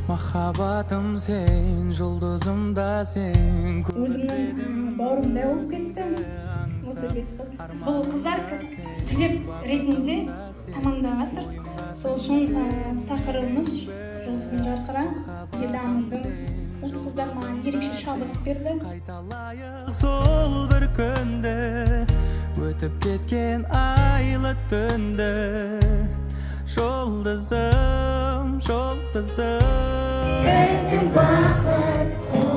махаббатым сен, жұлдызым да сен. Өзімнің бауырымдай болып кетті осы 5 қыз. Бұл қыздар түлеп ретінде тамамдап жатыр. Сол үшін тақырыбымыз Жұлдызым жарқыра. Едамыздың осы қыздар маған ерекше шабыт берді. Қайталайық сол бір күнді, өтіп кеткен айлы түнді. Жұлдызым, жұлдызым, біздің бақыт